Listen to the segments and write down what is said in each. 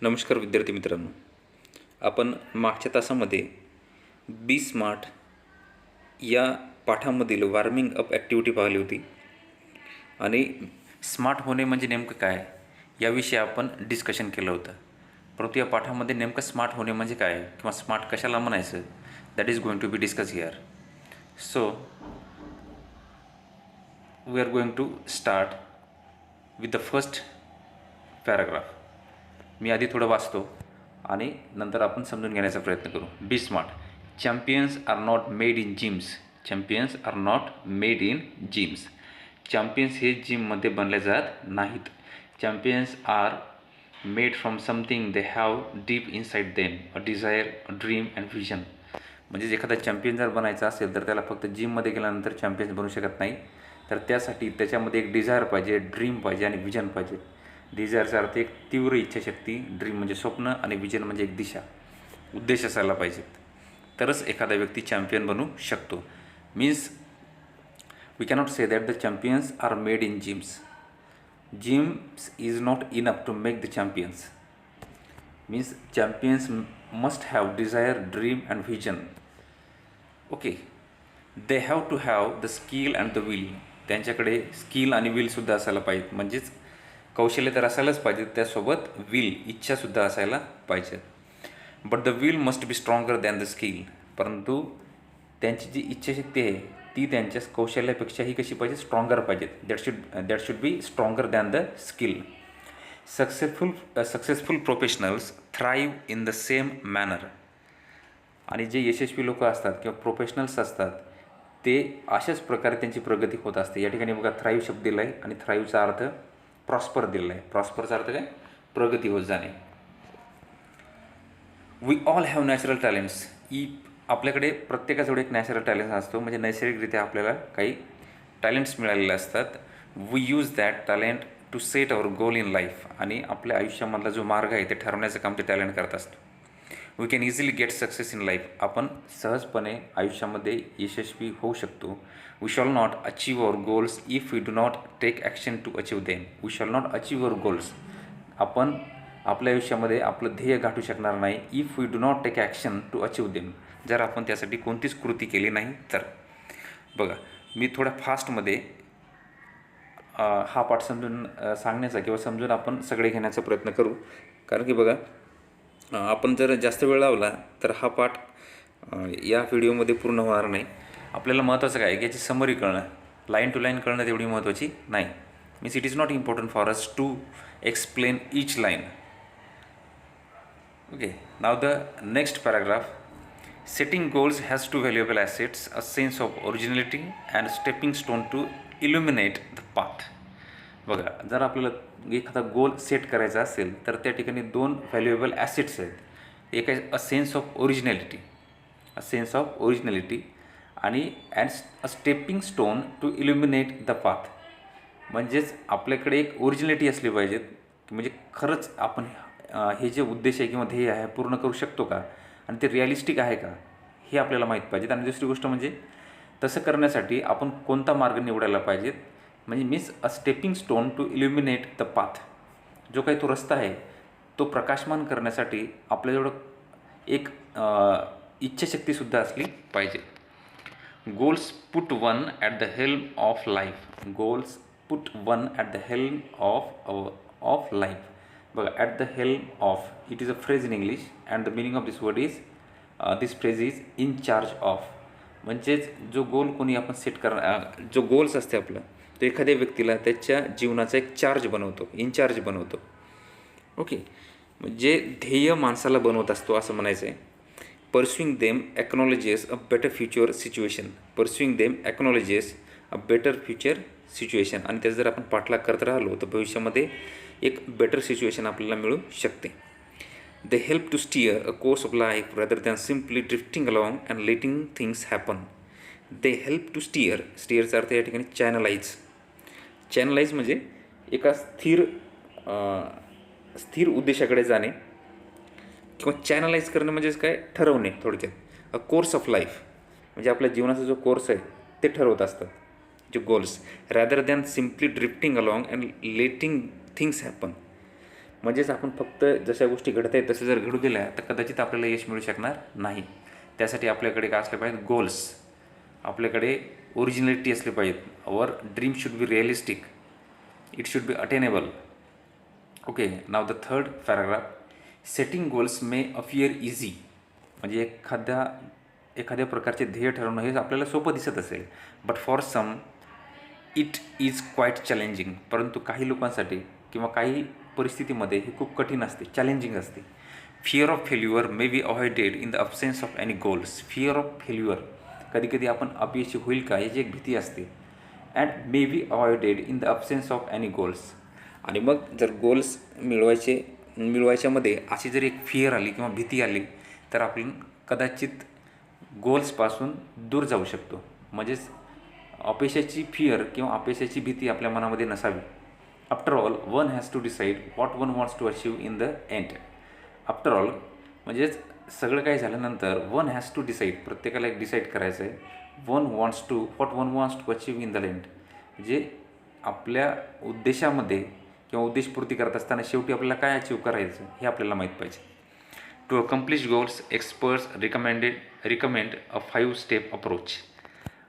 नमस्कार विद्यार्थी मित्रांनो, आपण मागच्या तासामध्ये बी स्मार्ट या पाठामधील वॉर्मिंग अप ॲक्टिव्हिटी पाहिली होती आणि स्मार्ट होणे म्हणजे नेमकं काय याविषयी आपण डिस्कशन केलं होतं. परंतु या पाठामध्ये नेमकं स्मार्ट होणे म्हणजे काय किंवा स्मार्ट कशाला म्हणायचं that is going to be discuss here. So we are going to start with the first paragraph. मी आधी थोडं वाचतो आणि नंतर आपण समजून घेण्याचा प्रयत्न करू. Be smart. Champions are not made in gyms. Champions are not made in gyms. Champions हे जिममध्ये बनले जात नाहीत. Champions are made from something they have deep inside them, a desire, a dream and vision. म्हणजे एखादा champion जर बनायचा असेल तर त्याला फक्त जिममध्ये गेल्यानंतर चॅम्पियन्स बनू शकत नाही, तर त्यासाठी त्याच्यामध्ये एक डिझायर पाहिजे, ड्रीम पाहिजे आणि व्हिजन पाहिजे. डिझायरचा अर्थ एक तीव्र इच्छाशक्ती, ड्रीम म्हणजे स्वप्न आणि विजन म्हणजे एक दिशा, उद्देश असायला पाहिजेत, तरच एखादा व्यक्ती चॅम्पियन बनू शकतो. Means we cannot say that the champions are made in gyms. Gyms is not enough to make the champions. Means champions must have desire, dream and vision. Okay. They have to have the skill and the will. त्यांच्याकडे skill आणि विलसुद्धा असायला पाहिजेत. म्हणजेच कौशल्य तर असायलाच पाहिजे, त्यासोबत विल, इच्छासुद्धा असायला पाहिजे. But the will must be stronger than the skill. परंतु त्यांची जी इच्छाशक्ती आहे ती त्यांच्या कौशल्यापेक्षाही कशी पाहिजे, स्ट्रॉंगर पाहिजे. That should B stronger than the skill. Successful professionals thrive in the same manner. आणि जे यशस्वी लोक असतात किंवा प्रोफेशनल्स असतात ते अशाच प्रकारे त्यांची प्रगती होत असते. या ठिकाणी बघा थ्राईव्ह शब्द दिला आहे आणि थ्राईव्हचा अर्थ प्रॉस्पर दिलेला आहे. प्रॉस्परचा अर्थ काय, प्रगती होत जाणे. We all have natural talents. आपल्याकडे प्रत्येकाजवळ एक नॅचरल टॅलेंट असतो, म्हणजे नैसर्गिकरित्या आपल्याला काही टॅलेंट्स मिळालेले असतात. We use that talent to set our goal in life. आणि आपल्या आयुष्यामधला जो मार्ग आहे ते ठरवण्याचं काम ते टॅलेंट करत असतो. We can easily get success in life. आपण सहजपणे आयुष्यामध्ये यशस्वी होऊ शकतो. We shall not achieve our goals if we do not take action to achieve them. We shall not achieve our goals. आपण आपल्या आयुष्यामध्ये आपलं ध्येय गाठू शकणार नाही if we do not take action to achieve them. जर आपण त्यासाठी कोणतीच कृती केली नाही तर. बघा, मी थोड्या फास्टमध्ये हा पाठ समजून सांगण्याचा किंवा समजून आपण सगळे घेण्याचा प्रयत्न करू. कारण की बघा, आपण जर जास्त वेळ लावला तर हा पाठ या व्हिडिओमध्ये पूर्ण होणार नाही. आपल्याला महत्त्वाचं काय आहे की याची समरी कळणं, लाईन टू लाईन कळणं तेवढी महत्त्वाची नाही. Means it is not important for us to explain each line. Okay. Now the next paragraph. Setting goals has two valuable assets, a sense of originality and stepping stone to illuminate the path. बघा, जर आपल्याला एखादा goal set करायचा असेल तर त्या ठिकाणी दोन व्हॅल्युएबल ॲसेट्स आहेत. एक आहे a sense of originality, a sense of originality आणि a stepping stone to illuminate the path. म्हणजेच आपल्याकडे एक ओरिजिनॅलिटी असली पाहिजे, म्हणजे खरंच आपण हे जे उद्देश आहे किंवा ध्येय आहे पूर्ण करू शकतो का आणि ते रिअलिस्टिक आहे का हे आपल्याला माहीत पाहिजेत. आणि दुसरी गोष्ट म्हणजे तसं करण्यासाठी आपण कोणता मार्ग निवडायला पाहिजेत. म्हणजे means a stepping stone to illuminate the path. जो काही तो रस्ता आहे तो प्रकाशमान करण्यासाठी आपल्याजवळ एक इच्छाशक्तीसुद्धा असली पाहिजे. Goals put one at the helm of life. Goals put one at the helm of life. बघा, at the helm of, it is a phrase in English and the meaning of this word is, this phrase is in charge of. म्हणजेच जो गोल कोणी आपण set जो goals असते आपला, तो एखाद्या व्यक्तीला त्याच्या जीवनाचा एक चार्ज बनवतो, इनचार्ज बनवतो. ओके. म्हणजे ध्येय माणसाला बनवत असतो असं म्हणायचं आहे. Pursuing them acknowledges a better future situation. Pursuing them acknowledges a better future situation. आणि त्याचा जर आपण पाठलाग करत राहिलो तर भविष्यामध्ये एक बेटर सिच्युएशन आपल्याला मिळू शकते. They help to steer a course of life rather than simply drifting along and letting things happen. They help to steer. स्टिअरचा अर्थ या ठिकाणी चॅनलाइज. चॅनलाइज म्हणजे एका स्थिर उद्देशाकडे जाणे किंवा चॅनलाइज करणं म्हणजेच काय, ठरवणे थोडक्यात. अ कोर्स ऑफ लाईफ म्हणजे आपल्या जीवनाचा जो कोर्स आहे ते ठरवत असतात जे goals. Rather than simply drifting along and letting things happen. म्हणजेच आपण फक्त जशा गोष्टी घडत आहेत तसं जर घडू दिल्या तर कदाचित आपल्याला यश मिळू शकणार नाही. त्यासाठी आपल्याकडे काय असले पाहिजेत, गोल्स, आपल्याकडे ओरिजिनॅलिटी असली पाहिजेत. Our dream should be realistic, it should be attainable. Okay, now the third paragraph. Setting goals may appear easy. म्हणजे एखाद्या प्रकारचे ध्येय ठरवणं हे आपल्याला सोपं दिसत असेल, but for some it is quite challenging. परंतु काही लोकांसाठी किंवा काही परिस्थितीमध्ये हे खूप कठीण असते, चॅलेंजिंग असते. Fear of failure may be avoided in the absence of any goals. Fear of failure, कधीकधी आपण अपयशी होईल का याची एक भीती असते. And may be avoided in the absence of any goals. आणि मग जर गोल्स मिळवायच्यामध्ये अशी जर एक फिअर आली किंवा भीती आली तर आपण कदाचित गोल्सपासून दूर जाऊ शकतो. म्हणजेच अपयशाची फिअर किंवा अपयशाची भीती आपल्या मनामध्ये नसावी. After all one has to decide what one wants to achieve in the end. After all म्हणजेच सगळं काही झाल्यानंतर वन हॅज टू डिसाईड, प्रत्येकाला एक डिसाईड करायचं आहे, what one wants to achieve in the end. म्हणजे आपल्या उद्देशामध्ये किंवा उद्देशपूर्ती करत असताना शेवटी आपल्याला काय अचीव करायचं हे आपल्याला माहीत पाहिजे. To accomplish goals experts recommend a 5 step approach.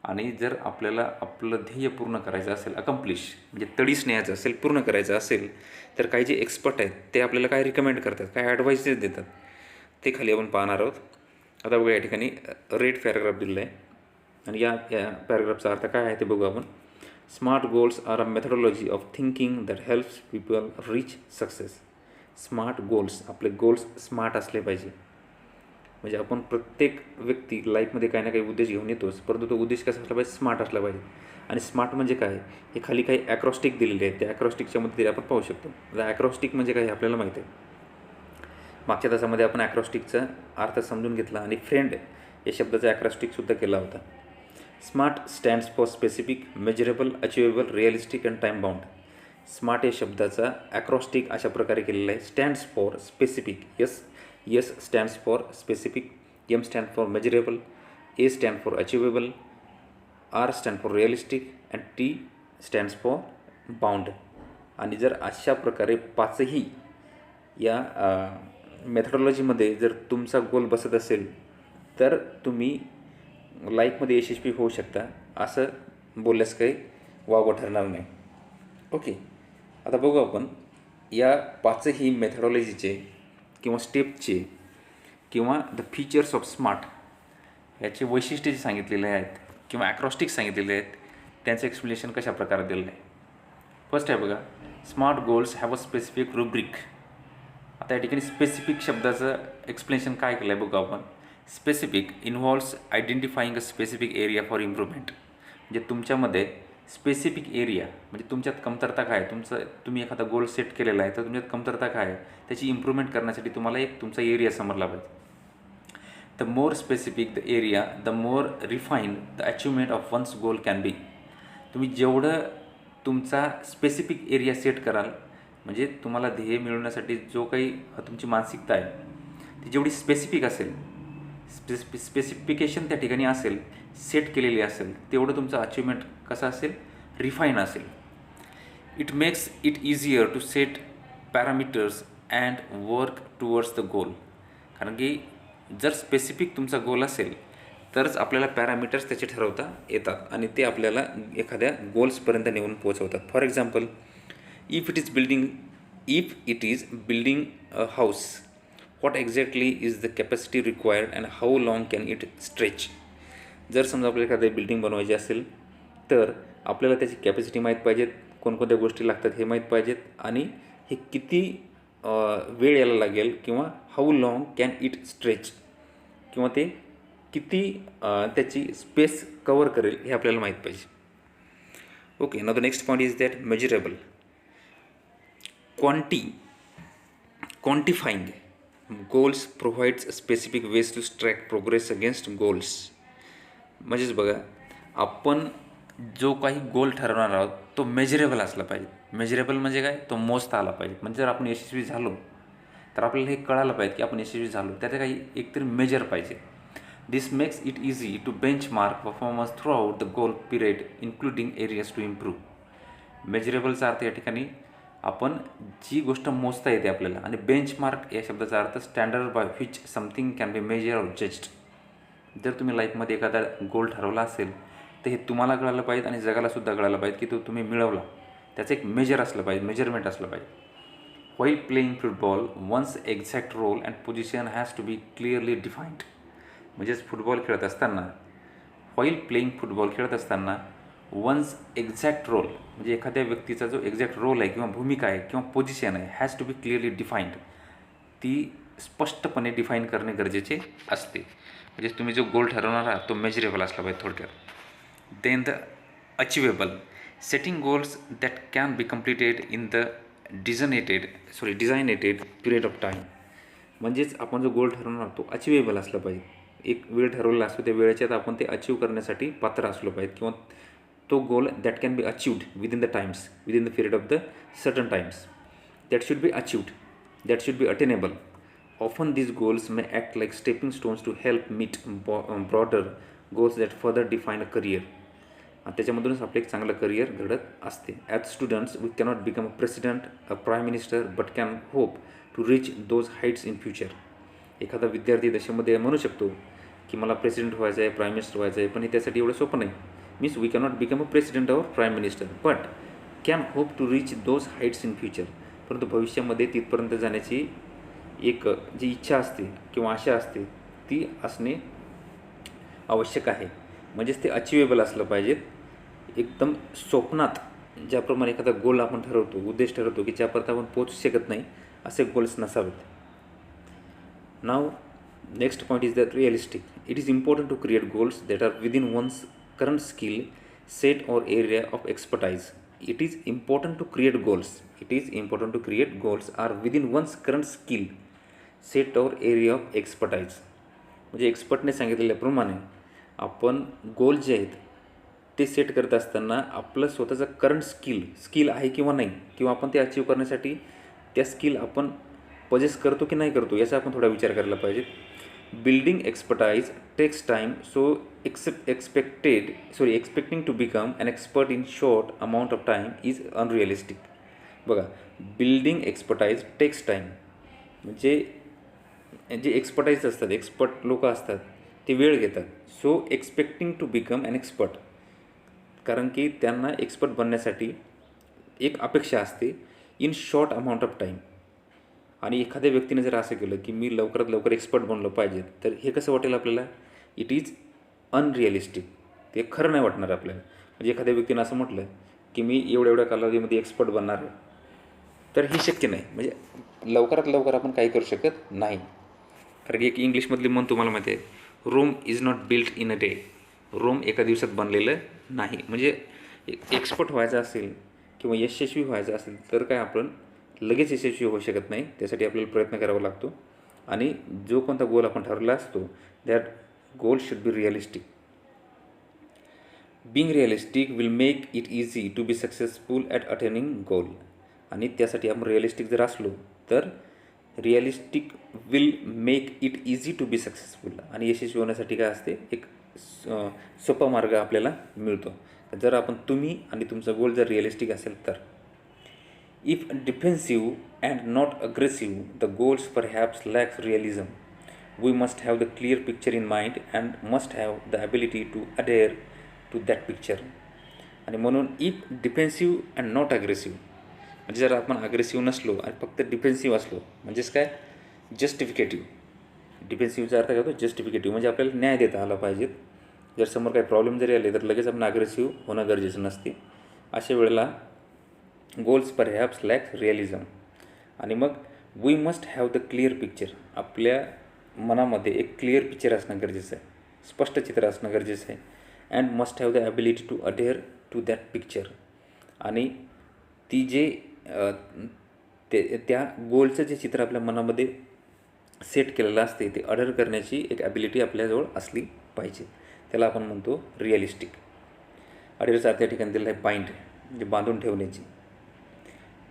आणि जर आपल्याला आपलं ध्येय पूर्ण करायचं असेल, अकम्प्लिश म्हणजे तडीस न्यायचं असेल, पूर्ण करायचं असेल, तर काही जे एक्सपर्ट आहेत ते आपल्याला काय रिकमेंड करतात, काय ॲडवाइसेस देतात ते खाली आपण पाहणार आहोत. आता बघा, या ठिकाणी रेड पॅराग्राफ दिलेला आहे आणि या पॅराग्राफचा अर्थ काय आहे ते बघू आपण. Smart goals are a methodology of thinking that helps people reach success. Smart goals, आपले गोल्स स्मार्ट असले पाहिजे. म्हणजे आपण प्रत्येक व्यक्ती लाईफमध्ये काही ना काही उद्देश घेऊन येतोच, परंतु तो उद्देश कसा असला पाहिजे, स्मार्ट असला पाहिजे. आणि स्मार्ट म्हणजे काय, हे खाली काही ॲक्रॉस्टिक दिलेले आहेत, त्या ॲक्रॉस्टिकच्या मदतीने आपण पाहू शकतो. आता ॲक्रॉस्टिक म्हणजे काय हे आपल्याला माहिती आहे. मागच्या तासामध्ये आपण ॲक्रॉस्टिकचा अर्थ समजून घेतला आणि फ्रेंड या शब्दाचा ॲक्रॉस्टिकसुद्धा केला होता. Smart stands for specific, measurable, achievable, realistic and time bound. Smart या शब्दाचा ॲक्रॉस्टिक अशा प्रकारे केलेला आहे. Stands for specific, S stands for specific, M stand for measurable, A stand for achievable, R stand for realistic and T stands for bound. आणि जर अशा प्रकारे पाचही या मेथडॉलॉजीमध्ये जर तुमचा गोल बसत असेल तर तुम्ही लाईफमध्ये यशस्वी होऊ शकता, असं बोलल्यास काही वावगं ठरणार नाही. ओके, आता बघू आपण या पाचही मेथडॉलॉजीचे किंवा स्टेपचे किंवा द फीचर्स ऑफ स्मार्ट याचे वैशिष्ट्ये जे सांगितलेले आहेत किंवा ॲक्रॉस्टिक सांगितलेले आहेत त्यांचं एक्सप्लेनेशन कशा प्रकारे दिलेलं आहे. फर्स्ट आहे बघा, smart goals have a specific rubric. आता या ठिकाणी स्पेसिफिक शब्दाचं एक्सप्लेनेशन काय केलं आहे बघा आपण. Specific involves identifying a specific area for improvement. म्हणजे तुमच्यामध्ये स्पेसिफिक एरिया म्हणजे तुमच्यात कमतरता काय, तुम्ही एखादा गोल सेट केलेला आहे तर तुमच्यात कमतरता काय आहे त्याची इम्प्रूव्हमेंट करण्यासाठी तुम्हाला एक तुमचा एरिया समजला पाहिजे. The more specific the area, the more refined the achievement of one's goal can be. तुम्ही जेवढं तुमचा स्पेसिफिक एरिया सेट कराल म्हणजे तुम्हाला ध्येय मिळवण्यासाठी जो काही तुमची मानसिकता आहे ती जेवढी स्पेसिफिक असेल, स्पेसिफिकेशन त्या ठिकाणी असेल, सेट केलेली असेल, तेवढं तुमचं अचिव्हमेंट कसं असेल, रिफाईन असेल. It makes it easier to set parameters and work towards the goal. कारण की जर स्पेसिफिक तुमचा गोल असेल तरच आपल्याला पॅरामीटर्स त्याचे ठरवता येतात आणि ते आपल्याला एखाद्या गोल्सपर्यंत नेऊन पोहोचवतात. For example, if it is building a house, what exactly is the capacity required and how long can it stretch. जर समजा आपल्याला एखादी बिल्डिंग बनवायची असेल तर आपल्याला त्याची कॅपॅसिटी माहीत पाहिजेत, कोणकोणत्या गोष्टी लागतात हे माहीत पाहिजेत आणि हे किती वेळ यायला लागेल किंवा how long can it stretch किंवा ते किती त्याची स्पेस कवर करेल हे आपल्याला माहीत पाहिजे. Okay, now the next point is that measurable. Quantifying goals provides specific ways to track progress against goals. म्हणजेच बघा, आपण जो काही गोल ठरवणार आहोत तो मेजरेबल असला पाहिजे. मेजरेबल म्हणजे काय, तो मोजता आला पाहिजे. म्हणजे जर आपण यशस्वी झालो तर आपल्याला हे कळायला पाहिजे की आपण यशस्वी झालो, त्याचं काही एकतरी मेजर पाहिजे. This makes it easy to benchmark performance throughout the goal period including areas to improve. मेजरेबलचा अर्थ या ठिकाणी आपण जी गोष्ट मोजता येते आपल्याला, आणि बेंचमार्क या शब्दाचा अर्थ standard by which something can be measure or judged. जर तुम्ही लाईफमध्ये एखादा गोल ठरवला असेल तर हे तुम्हाला कळालं पाहिजे आणि जगालासुद्धा कळालं पाहिजे की तो तुम्ही मिळवला. त्याचं एक मेजर असलं पाहिजे, मेजरमेंट असलं पाहिजे. While playing football one's exact role and position has to be clearly defined. म्हणजेच फुटबॉल खेळत असताना, व्हाईल प्लेइंग फुटबॉल खेळत असताना वन्स एक्झॅक्ट रोल म्हणजे एखाद्या व्यक्तीचा जो एक्झॅक्ट रोल आहे किंवा भूमिका आहे किंवा पोझिशन आहे has to be clearly defined, ती स्पष्टपणे डिफाईन करणे गरजेचे असते. म्हणजे तुम्ही जो गोल ठरवणार आहात तो मेजरेबल असला पाहिजे थोडक्यात. Then the achievable, setting goals that can be completed in the designated period of time. म्हणजेच आपण जो गोल ठरवणार तो अचिवेबल असला पाहिजे. एक वेळ ठरवलेला असतो, त्या वेळेच्यात आपण ते अचीव करण्यासाठी पात्र असलो पाहिजे, किंवा तो goal that can be achieved within the times, within the period of the certain times, that should be achieved, that should be attainable. Often these goals may act like stepping stones to help meet broader goals that further define a career. आणि त्याच्यामधूनच आपलं एक चांगलं career घडत असते. As students we cannot become a president, a prime minister, but can hope to reach those heights in future. एखादा विद्यार्थी दशेमध्ये म्हणू शकतो की मला प्रेसिडेंट व्हायचं आहे, प्राईम मिनिस्टर व्हायचं आहे, पण हे त्यासाठी एवढं सोपं नाही. Means we cannot become a president or prime minister, but can hope to reach those heights in future. परंतु भविष्यामध्ये तिथपर्यंत जाण्याची एक जी इच्छा असते किंवा आशा असते ती असणे आवश्यक आहे. म्हणजेच ते अचिवेबल असलं पाहिजेत. एकदम स्वप्नात ज्याप्रमाणे एखादा गोल आपण ठरवतो, उद्देश ठरवतो की ज्यापर्यंत आपण पोहोचू शकत नाही, असे गोल्स नसावेत. Now next point is that realistic. It is important to create goals that are within one's current skill set or area of expertise. It is important to create goals. It is important to create goals are within one's current skill set or area of expertise. म्हणजे एक्सपर्टने सांगितलेल्याप्रमाणे आपण गोल जे आहेत ते set करत असताना आपलं स्वतःचं current skill आहे किंवा नाही, किंवा आपण ते अचीव करण्यासाठी त्या स्किल आपण पजेस करतो की नाही करतो याचा आपण थोडा विचार करायला पाहिजे. Building expertise takes time, so expecting to become an expert in short amount of time is unrealistic. बघा, बिल्डिंग एक्सपर्टाईज टेक्स टाईम म्हणजे जे एक्सपर्टाईज असतात, एक्सपर्ट लोक असतात ते वेळ घेतात. So expecting to become an expert, कारण की त्यांना एक्सपर्ट बनण्यासाठी एक अपेक्षा असते in short amount of time. आणि एखाद्या व्यक्तीने जर असं केलं की मी लवकरात लवकर एक्सपर्ट बनलो पाहिजे, तर हे कसं वाटेल आपल्याला? It is unrealistic. ते खरं नाही वाटणार आपल्याला. म्हणजे एखाद्या व्यक्तीनं असं म्हटलं की मी एवढ्या कालावधीमध्ये एक्सपर्ट बनणार आहे, तर हे शक्य नाही. म्हणजे लवकरात लवकर आपण काही करू शकत नाही. कारण एक इंग्लिशमधली म्हण तुम्हाला माहिती आहे, Rome is not built in a day. Rome एका दिवसात बनलेलं नाही. म्हणजे एक्सपर्ट व्हायचं असेल किंवा यशस्वी व्हायचं असेल तर काय आपण लगेच यशस्वी होऊ शकत नाही. त्यासाठी आपल्याला प्रयत्न करावा लागतो. आणि जो कोणता गोल आपण ठरवला असतो that goal should be realistic. Being realistic will make it easy to be successful at attaining goal. आणि त्यासाठी आपण रिअलिस्टिक जर असलो तर realistic will make it easy to be successful. आणि यशस्वी होण्यासाठी काय असते, एक सोपा मार्ग आपल्याला मिळतो जर आपण तुम्ही आणि तुमचा गोल जर रिअलिस्टिक असेल तर. If defensive and not aggressive, the goals perhaps lacks realism. We must have the clear picture in mind and must have the ability to adhere to that picture. आणि म्हणून if defensive and not aggressive, म्हणजे जर आपण aggressive नसलो आणि फक्त defensive असलो, म्हणजेच काय, जस्टिफिकेटिव्ह. डिफेन्सिव्हचा अर्थ काय होतो? जस्टिफिकेटिव्ह. म्हणजे आपल्याला न्याय देता आला पाहिजेत. जर समोर काही प्रॉब्लेम जरी आले तर लगेच आपण अग्रेसिव्ह होणं गरजेचं नसते. अशा वेळेला गोल्स परहॅप्स लॅक्स रिअलिझम. आणि मग we must have the clear picture. आपल्या मनामध्ये एक क्लिअर पिक्चर असणं गरजेचं आहे, स्पष्ट चित्र असणं गरजेचं आहे. And must have the ability to adhere to that picture. आणि ती जे त्या गोलचं जे चित्र आपल्या मनामध्ये सेट केलेलं असते ते अडेअर करण्याची एक ॲबिलिटी आपल्याजवळ असली पाहिजे. त्याला आपण म्हणतो रिअलिस्टिक. अडेअरचा त्या ठिकाणी दिलेला आहे बाइंड, म्हणजे बांधून ठेवण्याची.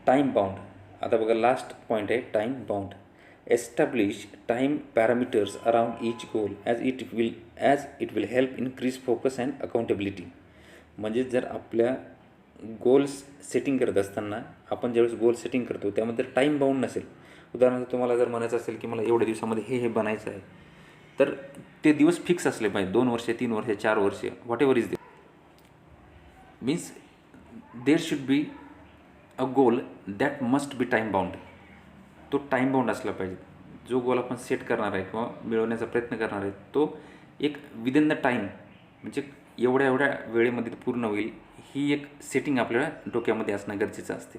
Time bound. आता बघा, लास्ट पॉईंट आहे time bound. Establish time parameters around each goal as it will help increase focus and accountability. म्हणजे जर आपल्या गोल्स सेटिंग करत असताना आपण ज्यावेळेस गोल सेटिंग करतो त्यामध्ये टाईम बाउंड नसेल. उदाहरणार्थ तुम्हाला जर म्हणायचं असेल की मला एवढ्या दिवसामध्ये हे बनायचं आहे, तर ते दिवस फिक्स असले पाहिजे. 2 वर्षे, 3 वर्षे, 4 वर्षे, what ever is means there should be a goal that must be time bound. तो टाईम बाउंड असला पाहिजे. जो गोल आपण सेट करणार आहे किंवा मिळवण्याचा प्रयत्न करणार आहे तो एक विदिन द टाईम, म्हणजे एवढ्या एवढ्या वेळेमध्ये ते पूर्ण होईल, ही एक सेटिंग आपल्या डोक्यामध्ये असणं गरजेचं असते.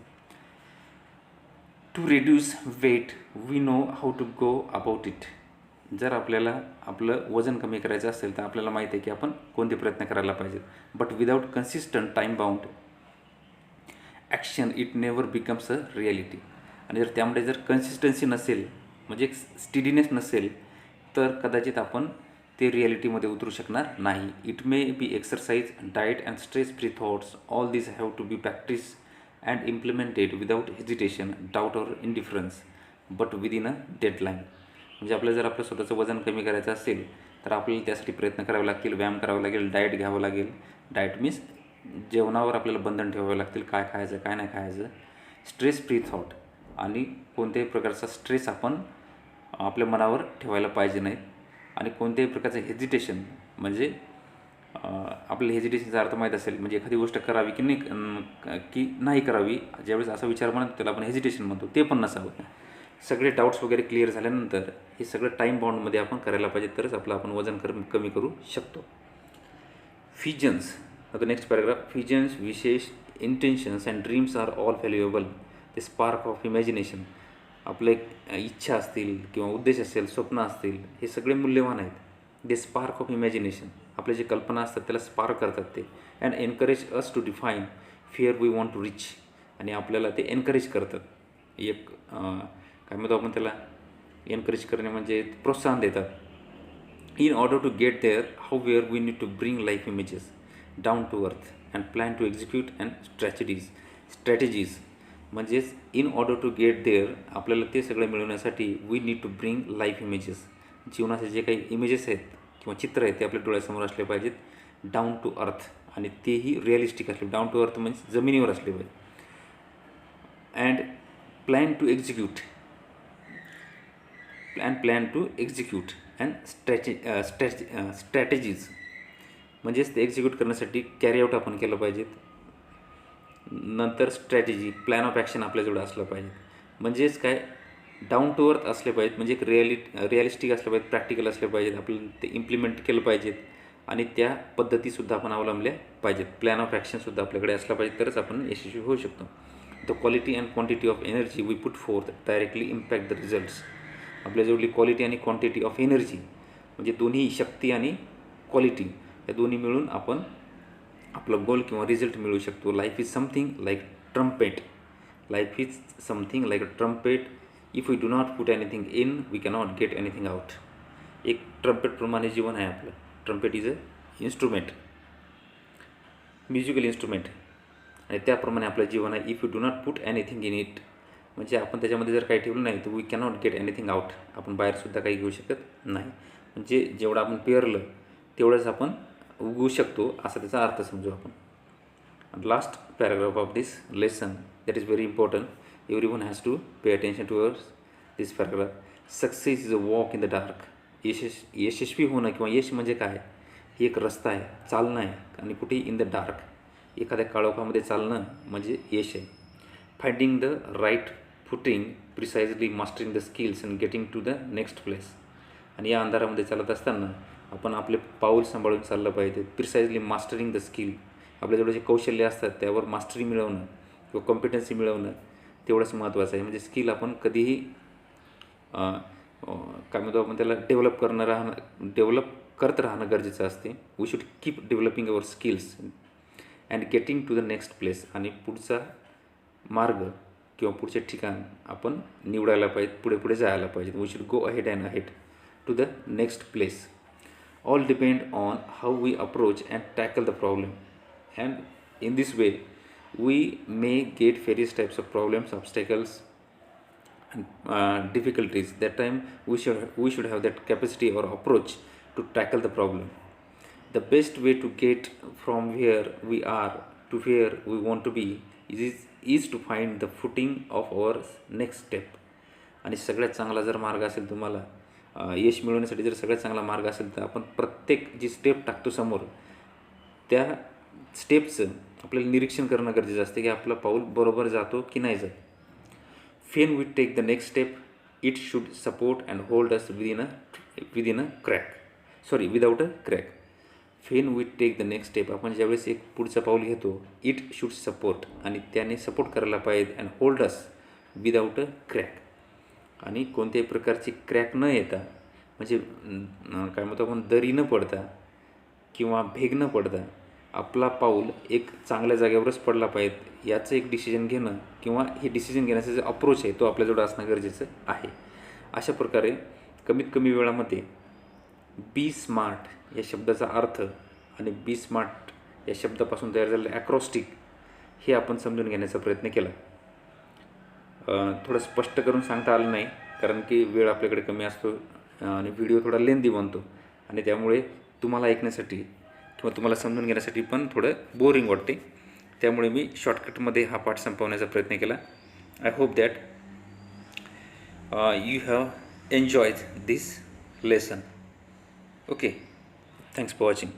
To reduce weight we know how to go about it. जर आपल्याला आपलं वजन कमी करायचं असेल तर आपल्याला माहीत आहे की आपण कोणते प्रयत्न करायला पाहिजेत. But without consistent time bound action it never becomes a reality. आणि जर त्यामध्ये जर कन्सिस्टन्सी नसेल, म्हणजे एक स्टिडीनेस नसेल, तर कदाचित आपण ते रिॲलिटीमध्ये उतरू शकणार नाही. It may be exercise, diet and stress free thoughts, all this have to be practice and implemented without hesitation, doubt or indifference, but within a deadline. म्हणजे आपल्याला जर आपलं स्वतःचं वजन कमी करायचं असेल तर आपल्याला त्यासाठी प्रयत्न करावे लागतील, व्यायाम करावा लागेल, डाएट घ्यावं लागेल. डाएट मीन्स जेवणावर आपल्याला बंधन ठेवावे लागतील, काय खायचं काय नाही खायचं. स्ट्रेस फ्री थॉट, आणि कोणत्याही प्रकारचा स्ट्रेस आपण आपल्या मनावर ठेवायला पाहिजे नाहीत. आणि कोणत्याही प्रकारचं हेजिटेशन, म्हणजे आपल्याला हेजिटेशनचा अर्थ माहीत असेल, म्हणजे एखादी गोष्ट करावी की नाही करावी, ज्यावेळेस असा विचार म्हणतो त्याला आपण हेजिटेशन म्हणतो, ते पण नसावं. सगळे डाऊट्स वगैरे क्लिअर झाल्यानंतर हे सगळं टाईम बाउंडमध्ये आपण करायला पाहिजे, तरच आपलं आपण वजन कमी करू शकतो. फिजन्स. आता next paragraph. Visions, wishes, intentions and dreams are all valuable. ते स्पार्क ऑफ इमॅजिनेशन, आपले इच्छा असतील किंवा उद्देश असेल, स्वप्न असतील, हे सगळे मूल्यवान आहेत. दे स्पार्क ऑफ इमॅजिनेशन, आपल्या जे कल्पना असतात त्याला स्पार्क करतात ते. And encourage us to define fear we want to reach. आणि आपल्याला ते एनकरेज करतात. एक काय म्हणतो आपण त्याला, एनकरेज करणे म्हणजे प्रोत्साहन देतात. In order to get there however we need to bring life images down to earth and plan to execute and strategies. म्हणजेच in order to get there, आपल्याला ते सगळं मिळवण्यासाठी we need to bring life images. जीवनाचे जे काही images आहेत किंवा चित्र आहेत ते आपल्या डोळ्यासमोर असले पाहिजेत, डाऊन टू अर्थ, आणि तेही रिअलिस्टिक असले. डाऊन टू अर्थ म्हणजे जमिनीवर असले पाहिजे. And plan to execute and strategies, म्हणजेच ते एक्झिक्यूट करण्यासाठी कॅरी आऊट आपण केलं पाहिजेत. नंतर स्ट्रॅटेजी, प्लॅन ऑफ ॲक्शन आपल्याजवळ असलं पाहिजे. म्हणजेच काय, डाऊन टू अर्थ असले पाहिजेत, म्हणजे एक रिअलिस्टिक असले पाहिजेत, प्रॅक्टिकल असले पाहिजेत, आपल्याला ते इम्प्लिमेंट केलं पाहिजेत, आणि त्या पद्धतीसुद्धा आपण अवलंबल्या पाहिजेत. प्लॅन ऑफ ॲक्शनसुद्धा आपल्याकडे असला पाहिजे, तरच आपण यशस्वी होऊ शकतो. The quality and quantity of energy we put forth directly impact the results. आपल्याजवळी क्वालिटी आणि क्वांटिटी ऑफ एनर्जी, म्हणजे दोन्ही शक्ती आणि क्वालिटी, या दोन्ही मिळून आपण आपलं गोल किंवा रिझल्ट मिळवू शकतो. Life is something like trumpet. Life is something like a trumpet. If we do not put anything in we cannot get anything out. एक ट्रम्पेटप्रमाणे जीवन आहे आपलं. Trumpet is a instrument, musical instrument, आणि त्याप्रमाणे आपलं जीवन आहे. If you do not put anything in it, म्हणजे आपण त्याच्यामध्ये जर काही ठेवलं नाही तर we cannot get anything out. आपण बाहेरसुद्धा काही घेऊ शकत नाही. म्हणजे जेवढं आपण पेरलं तेवढंच आपण उगवू शकतो, असा त्याचा अर्थ समजू आपण. Last paragraph of this lesson that is very important. Every one has to pay attention towards this paragraph. Success is a walk in the dark. यशस्वी होणं किंवा यश म्हणजे काय, ही एक रस्ता आहे, चालणं आहे, आणि कुठेही इन द डार्क, एखाद्या काळोखामध्ये चालणं म्हणजे यश आहे. Finding the right footing, precisely mastering the skills and getting to the next place. आणि या अंधारामध्ये चालत असताना आपण आपले पाऊल सांभाळून चाललं पाहिजे. प्रिसाइजली मास्टरिंग द स्किल, आपल्याजवळ जे कौशल्य असतात त्यावर मास्टरी मिळवणं किंवा कॉम्पिटन्सी मिळवणं तेवढंच महत्त्वाचं आहे. म्हणजे स्किल आपण कधीही काय म्हणतो आपण त्याला डेव्हलप करत राहणं गरजेचं असते. We should keep developing our skills and getting to the next place. आणि पुढचा मार्ग किंवा पुढचे ठिकाण आपण निवडायला पाहिजे, पुढे जायला पाहिजे. We should go ahead and ahead to the next place. All depend on how we approach and tackle the problem, and in this way we may get various types of problems, obstacles and difficulties. That time we should have that capacity or approach to tackle the problem. The best way to get from where we are to where we want to be is to find the footing of our next step. आणि सगळ्यात चांगला जर मार्ग असेल तुम्हाला यश मिळवण्यासाठी जर सगळ्यात चांगला मार्ग असेल तर आपण प्रत्येक जी स्टेप टाकतो समोर त्या स्टेपचं आपल्याला निरीक्षण करणं गरजेचं असते की आपलं पाऊल बरोबर जातो की नाही जात. When we take the next step it should support and hold us within a without a crack. When we take the next step, आपण ज्यावेळेस एक पुढचं पाऊल घेतो इट शूड सपोर्ट, आणि त्याने सपोर्ट करायला पाहिजे, and hold us without a crack, आणि कोणत्याही प्रकारची क्रॅक न येता म्हणजे काय म्हणतो आपण दरी न पडता किंवा भेग न पडता आपला पाऊल एक चांगल्या जागेवरच पडला पाहिजे याचं एक डिसिजन घेणं किंवा हे डिसिजन घेण्याचा जो अप्रोच आहे तो आपल्याजवळ असणं गरजेचं आहे. अशा प्रकारे कमीत कमी वेळामध्ये बी स्मार्ट या शब्दाचा अर्थ आणि बी स्मार्ट या शब्दापासून तयार झालेलं ॲक्रॉस्टिक हे आपण समजून घेण्याचा प्रयत्न केला. थोडं स्पष्ट करून सांगता आलं नाही कारण की वेळ आपल्याकडे कमी असतो आणि व्हिडिओ थोडा लेंदी बनतो आणि त्यामुळे तुम्हाला ऐकण्यासाठी किंवा तुम्हाला समजून घेण्यासाठी पण थोडं बोरिंग वाटते. त्यामुळे मी शॉर्टकटमध्ये हा पाठ संपवण्याचा प्रयत्न केला. I hope that you have enjoyed this lesson. Okay, thanks for watching.